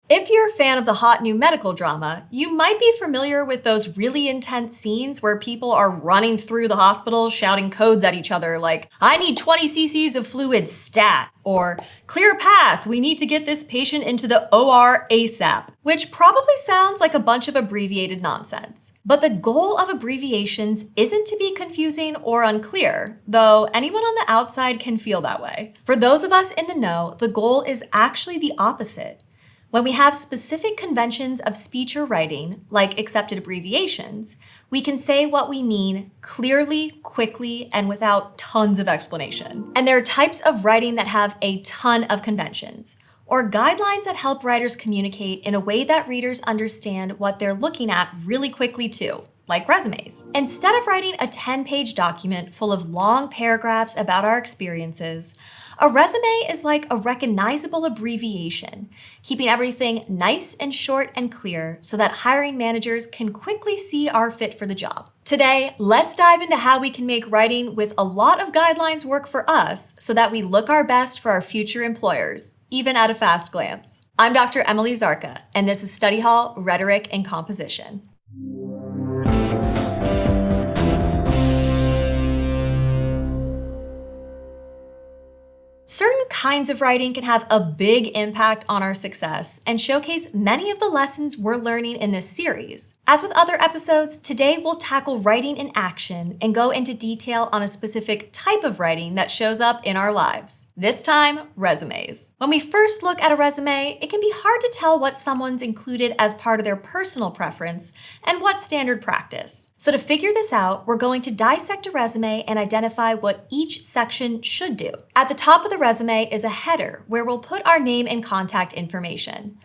If you're a fan of the hot new medical drama, you might be familiar with those really intense scenes where people are running through the hospital shouting codes at each other like, I need 20 cc's of fluid stat, or clear path, we need to get this patient into the OR ASAP, which probably sounds like a bunch of abbreviated nonsense. But the goal of abbreviations isn't to be confusing or unclear, though anyone on the outside can feel that way. For those of us in the know, the goal is actually the opposite. When we have specific conventions of speech or writing, like accepted abbreviations, we can say what we mean clearly, quickly, and without tons of explanation. And there are types of writing that have a ton of conventions, or guidelines that help writers communicate in a way that readers understand what they're looking at really quickly too, like resumes. Instead of writing a 10-page document full of long paragraphs about our experiences, a resume is like a recognizable abbreviation, keeping everything nice and short and clear so that hiring managers can quickly see our fit for the job. Today, let's dive into how we can make writing with a lot of guidelines work for us so that we look our best for our future employers, even at a fast glance. I'm Dr. Emily Zarka, and this is Study Hall Rhetoric and Composition. Certain kinds of writing can have a big impact on our success and showcase many of the lessons we're learning in this series. As with other episodes, today we'll tackle writing in action and go into detail on a specific type of writing that shows up in our lives. This time, resumes. When we first look at a resume, it can be hard to tell what someone's included as part of their personal preference and what's standard practice. So to figure this out, we're going to dissect a resume and identify what each section should do. At the top of the resume is a header where we'll put our name and contact information.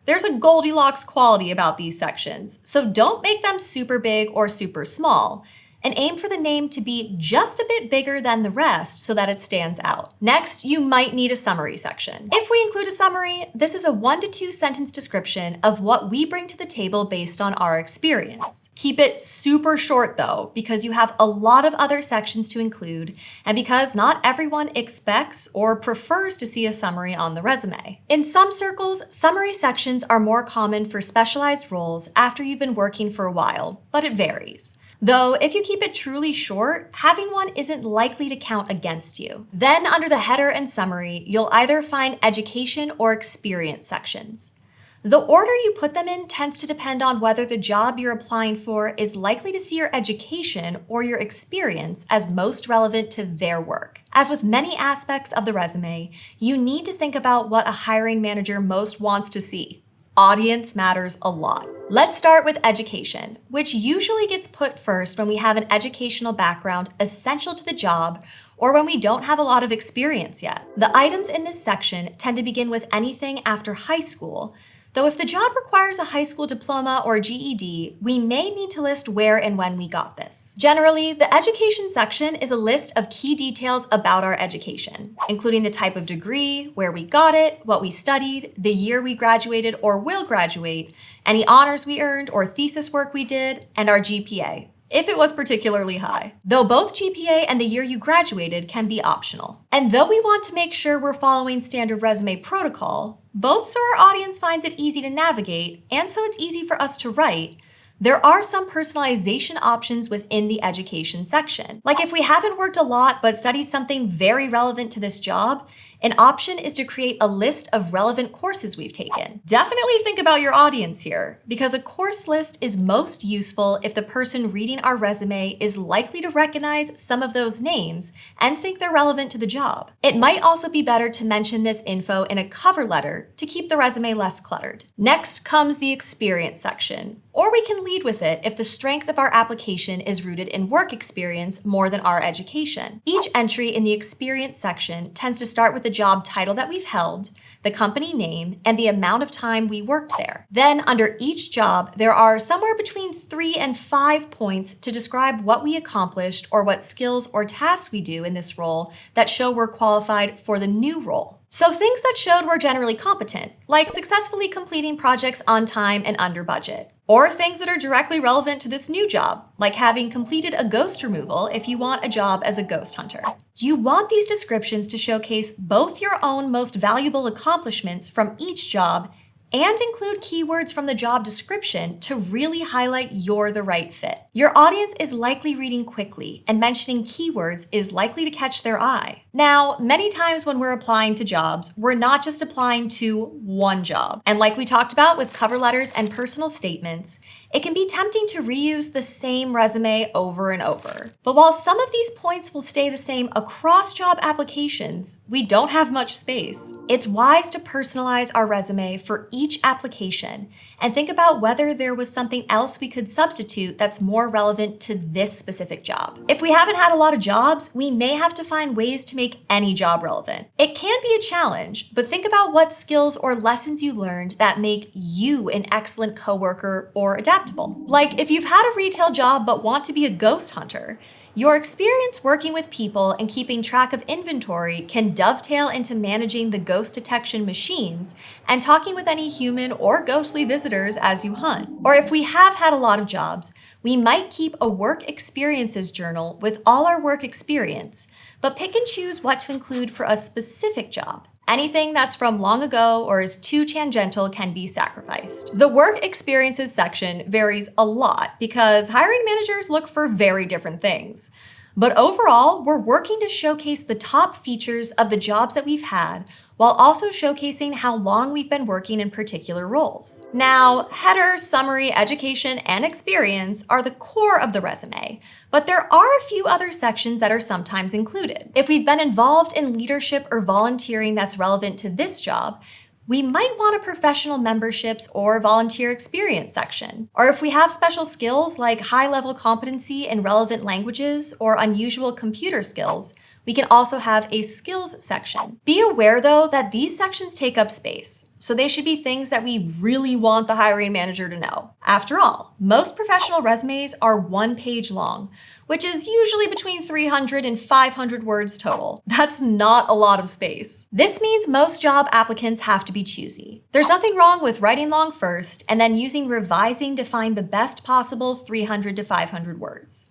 There's a Goldilocks quality about these sections, so don't make them super big or super small, and aim for the name to be just a bit bigger than the rest so that it stands out. Next, you might need a summary section. If we include a summary, this is a 1 to 2 sentence description of what we bring to the table based on our experience. Keep it super short though, because you have a lot of other sections to include, and because not everyone expects or prefers to see a summary on the resume. In some circles, summary sections are more common for specialized roles after you've been working for a while, but it varies. Though, if you keep it truly short, having one isn't likely to count against you. Then, under the header and summary, you'll either find education or experience sections. The order you put them in tends to depend on whether the job you're applying for is likely to see your education or your experience as most relevant to their work. As with many aspects of the resume, you need to think about what a hiring manager most wants to see. Audience matters a lot. Let's start with education, which usually gets put first when we have an educational background essential to the job or when we don't have a lot of experience yet. The items in this section tend to begin with anything after high school, though if the job requires a high school diploma or GED, we may need to list where and when we got this. Generally, the education section is a list of key details about our education, including the type of degree, where we got it, what we studied, the year we graduated or will graduate, any honors we earned or thesis work we did, and our GPA, if it was particularly high. Though both GPA and the year you graduated can be optional. And though we want to make sure we're following standard resume protocol, both so our audience finds it easy to navigate and so it's easy for us to write, there are some personalization options within the education section. Like if we haven't worked a lot but studied something very relevant to this job, an option is to create a list of relevant courses we've taken. Definitely think about your audience here, because a course list is most useful if the person reading our resume is likely to recognize some of those names and think they're relevant to the job. It might also be better to mention this info in a cover letter to keep the resume less cluttered. Next comes the experience section, or we can lead with it if the strength of our application is rooted in work experience more than our education. Each entry in the experience section tends to start with the job title that we've held, the company name, and the amount of time we worked there. Then, under each job, there are somewhere between 3 and 5 points to describe what we accomplished or what skills or tasks we do in this role that show we're qualified for the new role. So things that showed we're generally competent, like successfully completing projects on time and under budget. Or things that are directly relevant to this new job, like having completed a ghost removal if you want a job as a ghost hunter. You want these descriptions to showcase both your own most valuable accomplishments from each job and include keywords from the job description to really highlight you're the right fit. Your audience is likely reading quickly, and mentioning keywords is likely to catch their eye. Now, many times when we're applying to jobs, we're not just applying to one job. And like we talked about with cover letters and personal statements, it can be tempting to reuse the same resume over and over. But while some of these points will stay the same across job applications, we don't have much space. It's wise to personalize our resume for each application and think about whether there was something else we could substitute that's more relevant to this specific job. If we haven't had a lot of jobs, we may have to find ways to make any job relevant. It can be a challenge, but think about what skills or lessons you learned that make you an excellent coworker or adaptable. Like if you've had a retail job but want to be a ghost hunter, your experience working with people and keeping track of inventory can dovetail into managing the ghost detection machines and talking with any human or ghostly visitors as you hunt. Or if we have had a lot of jobs, we might keep a work experiences journal with all our work experience, but pick and choose what to include for a specific job. Anything that's from long ago or is too tangential can be sacrificed. The work experiences section varies a lot because hiring managers look for very different things. But overall, we're working to showcase the top features of the jobs that we've had while also showcasing how long we've been working in particular roles. Now, header, summary, education, and experience are the core of the resume, but there are a few other sections that are sometimes included. If we've been involved in leadership or volunteering that's relevant to this job, we might want a professional memberships or volunteer experience section. Or if we have special skills like high-level competency in relevant languages or unusual computer skills, we can also have a skills section. Be aware though that these sections take up space, so they should be things that we really want the hiring manager to know. After all, most professional resumes are 1 page long, which is usually between 300 and 500 words total. That's not a lot of space. This means most job applicants have to be choosy. There's nothing wrong with writing long first and then using revising to find the best possible 300 to 500 words.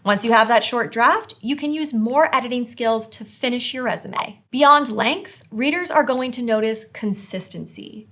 Once you have that short draft, you can use more editing skills to finish your resume. Beyond length, readers are going to notice consistency.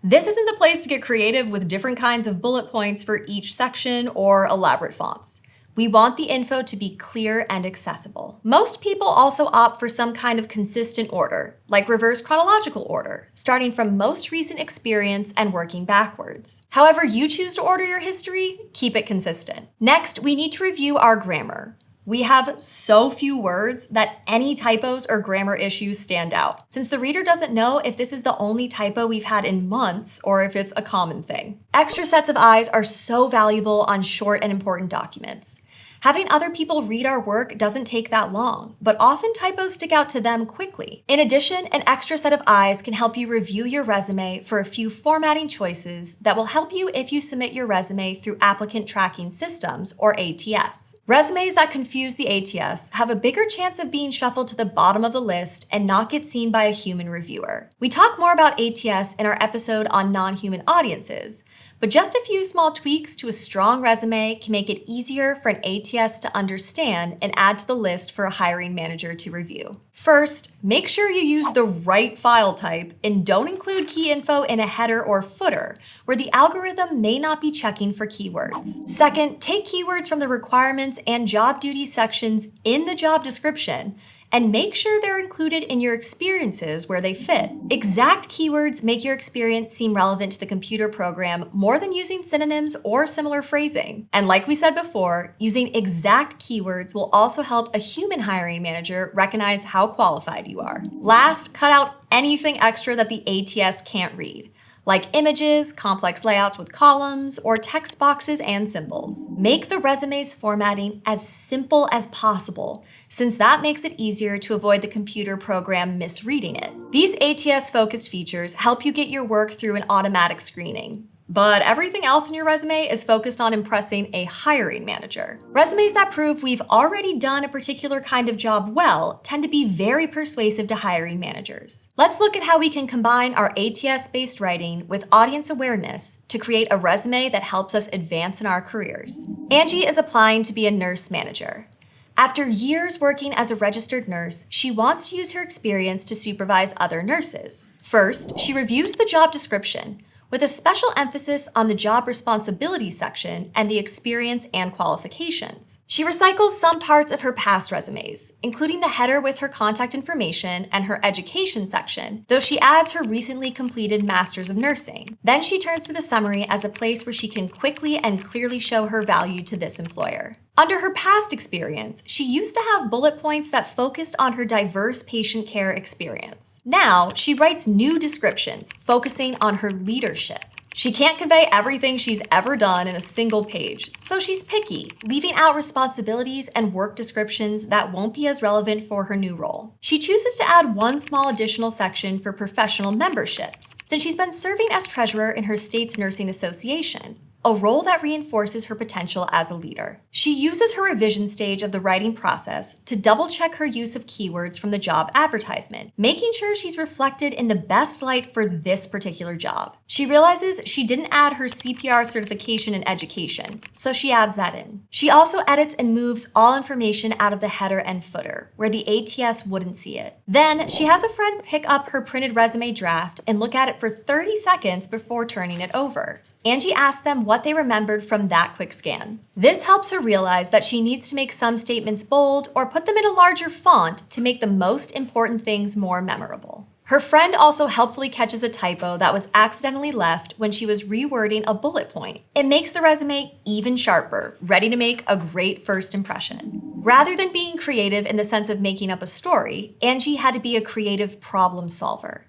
This isn't the place to get creative with different kinds of bullet points for each section or elaborate fonts. We want the info to be clear and accessible. Most people also opt for some kind of consistent order, like reverse chronological order, starting from most recent experience and working backwards. However you choose to order your history, keep it consistent. Next, we need to review our grammar. We have so few words that any typos or grammar issues stand out, since the reader doesn't know if this is the only typo we've had in months or if it's a common thing. Extra sets of eyes are so valuable on short and important documents. Having other people read our work doesn't take that long, but often typos stick out to them quickly. In addition, an extra set of eyes can help you review your resume for a few formatting choices that will help you if you submit your resume through applicant tracking systems, or ATS. Resumes that confuse the ATS have a bigger chance of being shuffled to the bottom of the list and not get seen by a human reviewer. We talk more about ATS in our episode on non-human audiences, but just a few small tweaks to a strong resume can make it easier for an ATS to understand and add to the list for a hiring manager to review. First, make sure you use the right file type and don't include key info in a header or footer, where the algorithm may not be checking for keywords. Second, take keywords from the requirements and job duty sections in the job description and make sure they're included in your experiences where they fit. Exact keywords make your experience seem relevant to the computer program more than using synonyms or similar phrasing. And like we said before, using exact keywords will also help a human hiring manager recognize how qualified you are. Last, cut out anything extra that the ATS can't read, like images, complex layouts with columns, or text boxes and symbols. Make the resume's formatting as simple as possible, since that makes it easier to avoid the computer program misreading it. These ATS-focused features help you get your work through an automatic screening. But everything else in your resume is focused on impressing a hiring manager. Resumes that prove we've already done a particular kind of job well tend to be very persuasive to hiring managers. Let's look at how we can combine our ATS-based writing with audience awareness to create a resume that helps us advance in our careers. Angie is applying to be a nurse manager. After years working as a registered nurse, she wants to use her experience to supervise other nurses. First, she reviews the job description, with a special emphasis on the job responsibilities section and the experience and qualifications. She recycles some parts of her past resumes, including the header with her contact information and her education section, though she adds her recently completed Master's of Nursing. Then she turns to the summary as a place where she can quickly and clearly show her value to this employer. Under her past experience, she used to have bullet points that focused on her diverse patient care experience. Now, she writes new descriptions, focusing on her leadership. She can't convey everything she's ever done in a single page, so she's picky, leaving out responsibilities and work descriptions that won't be as relevant for her new role. She chooses to add one small additional section for professional memberships, since she's been serving as treasurer in her state's nursing association, a role that reinforces her potential as a leader. She uses her revision stage of the writing process to double-check her use of keywords from the job advertisement, making sure she's reflected in the best light for this particular job. She realizes she didn't add her CPR certification and education, so she adds that in. She also edits and moves all information out of the header and footer, where the ATS wouldn't see it. Then, she has a friend pick up her printed resume draft and look at it for 30 seconds before turning it over. Angie asks them what they remembered from that quick scan. This helps her realize that she needs to make some statements bold or put them in a larger font to make the most important things more memorable. Her friend also helpfully catches a typo that was accidentally left when she was rewording a bullet point. It makes the resume even sharper, ready to make a great first impression. Rather than being creative in the sense of making up a story, Angie had to be a creative problem solver.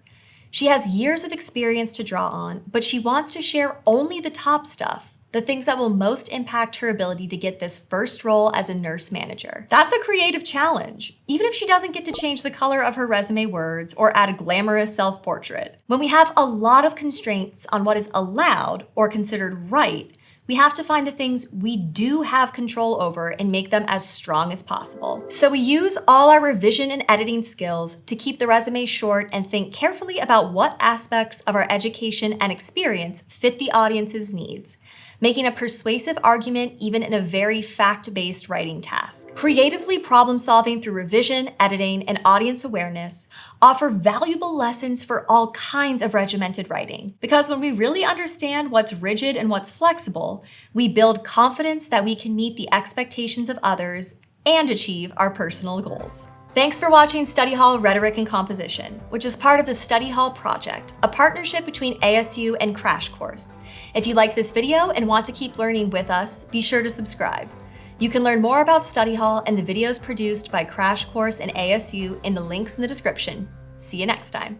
She has years of experience to draw on, but she wants to share only the top stuff, the things that will most impact her ability to get this first role as a nurse manager. That's a creative challenge, even if she doesn't get to change the color of her resume words or add a glamorous self-portrait. When we have a lot of constraints on what is allowed or considered right, we have to find the things we do have control over and make them as strong as possible. So we use all our revision and editing skills to keep the resume short and think carefully about what aspects of our education and experience fit the audience's needs, making a persuasive argument even in a very fact-based writing task. Creatively problem-solving through revision, editing, and audience awareness offer valuable lessons for all kinds of regimented writing. Because when we really understand what's rigid and what's flexible, we build confidence that we can meet the expectations of others and achieve our personal goals. Thanks for watching Study Hall Rhetoric and Composition, which is part of the Study Hall Project, a partnership between ASU and Crash Course. If you like this video and want to keep learning with us, be sure to subscribe. You can learn more about Study Hall and the videos produced by Crash Course and ASU in the links in the description. See you next time.